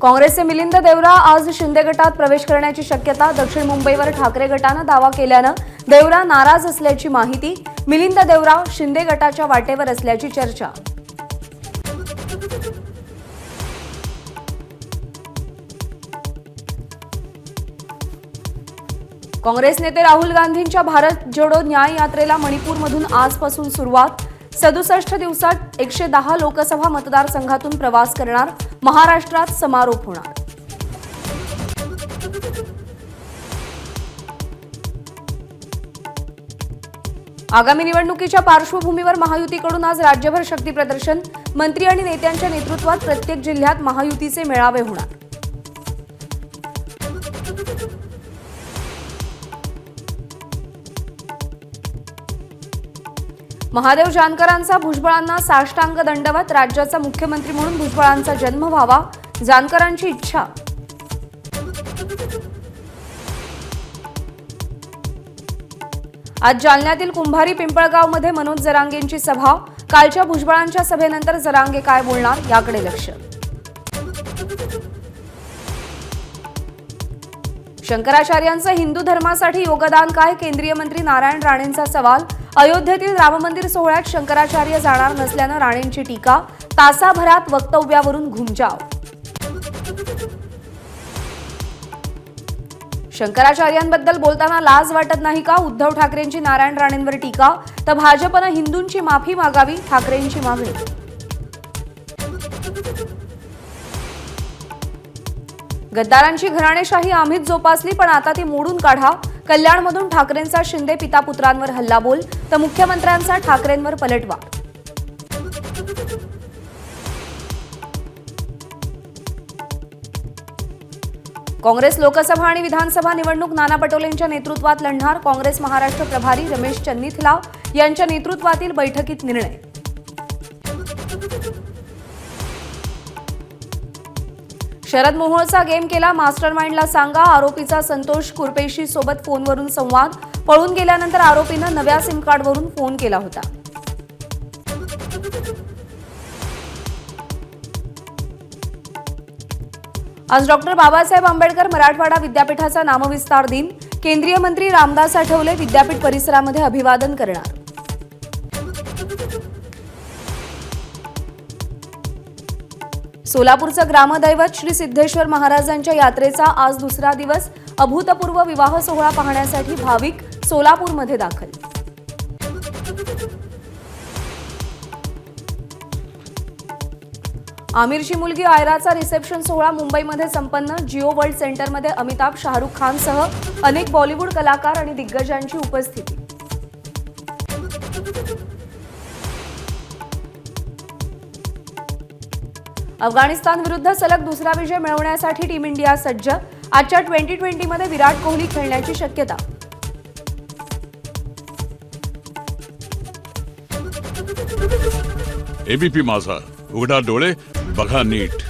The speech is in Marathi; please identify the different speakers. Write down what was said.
Speaker 1: काँग्रेसचे मिलिंद देवरा आज शिंदे गटात प्रवेश करण्याची शक्यता। दक्षिण मुंबईवर ठाकरे गटानं दावा केल्यानं देवरा नाराज असल्याची माहिती। मिलिंद देवरा शिंदे गटाच्या वाटेवर असल्याची चर्चा। काँग्रेस नेते राहुल गांधींच्या भारत जोडो न्याय यात्रेला मणिपूरमधून आजपासून सुरुवात। 67 दिवसात 110 लोकसभा मतदारसंघातून प्रवास करणार। महाराष्ट्रात समारोप होणार। आगामी निवडणुकीच्या पार्श्वभूमीवर महायुतीकडून आज राज्यभर शक्ती प्रदर्शन। मंत्री आणि नेत्यांच्या नेतृत्वात प्रत्येक जिल्ह्यात महायुतीचे मेळावे होणार। महादेव जानकरांचा भुजबळांना साष्टांग दंडवत। राज्याचा मुख्यमंत्री म्हणून भुजबळांचा जन्म व्हावा, जानकरांची इच्छा। आज जालन्यातील कुंभारी पिंपळगावमध्ये मनोज जरांगेंची सभा। कालच्या भुजबळांच्या सभेनंतर जरांगे काय बोलणार याकडे लक्ष। शंकराचार्यांचं हिंदू धर्मासाठी योगदान काय? केंद्रीय मंत्री नारायण राणेंचा सवाल। अयोध्येतील राममंदिर सोहळ्यात शंकराचार्य जाणार नसल्यानं राणेंची टीका। तासाभरात वक्तव्यावरून घुमजाव। शंकराचार्यांबद्दल बोलताना लाज वाटत नाही का? उद्धव ठाकरेंची नारायण राणेंवर टीका। तर भाजपनं हिंदूंची माफी मागावी, ठाकरेंची मागणी। गद्दारांची घराणेशाही आम्हीच जोपासली, पण आता ती मोडून काढा। कल्याणमधून ठाकरेंचा शिंदे पिता पुत्रांवर हल्लाबोल, तर मुख्यमंत्र्यांचा ठाकरेंवर पलटवार। काँग्रेस लोकसभा आणि विधानसभा निवडणूक नाना पटोलेंच्या नेतृत्वात लढणार। काँग्रेस महाराष्ट्र प्रभारी रमेश चन्नीथला यांच्या नेतृत्वातील बैठकीत निर्णय। शरद मोहोळचा गेम केला, मास्टरमाइंडला सांगा। आरोपीचा संतोष कुरपेशी सोबत फोनवरून संवाद। पळून गेल्यानंतर आरोपीनं नव्या सिम कार्डवरून फोन केला होता। आज डॉक्टर बाबासाहेब आंबेडकर मराठवाडा विद्यापीठाचा नामविस्तार दिन। केंद्रीय मंत्री रामदास आठवले विद्यापीठ परिसरामध्ये अभिवादन करणार। सोलापूरचं ग्रामदैवत श्री सिद्धेश्वर महाराजांच्या यात्रेचा आज दुसरा दिवस। अभूतपूर्व विवाह सोहळा पाहण्यासाठी भाविक सोलापूरमध्ये दाखल। आमिरची मुलगी आयराचा रिसेप्शन सोहळा मुंबईमध्ये संपन्न। जिओ वर्ल्ड सेंटरमध्ये अमिताभ, शाहरुख खानसह अनेक बॉलिवूड कलाकार आणि दिग्गजांची उपस्थिती। अफगाणिस्तान विरुद्ध सलग दुसरा विजय मिळवण्यासाठी टीम इंडिया सज्ज। आजच्या T20 मध्ये विराट कोहली खेळण्याची शक्यता।
Speaker 2: एबीपी माझा, उघडा डोळे बघा नीट।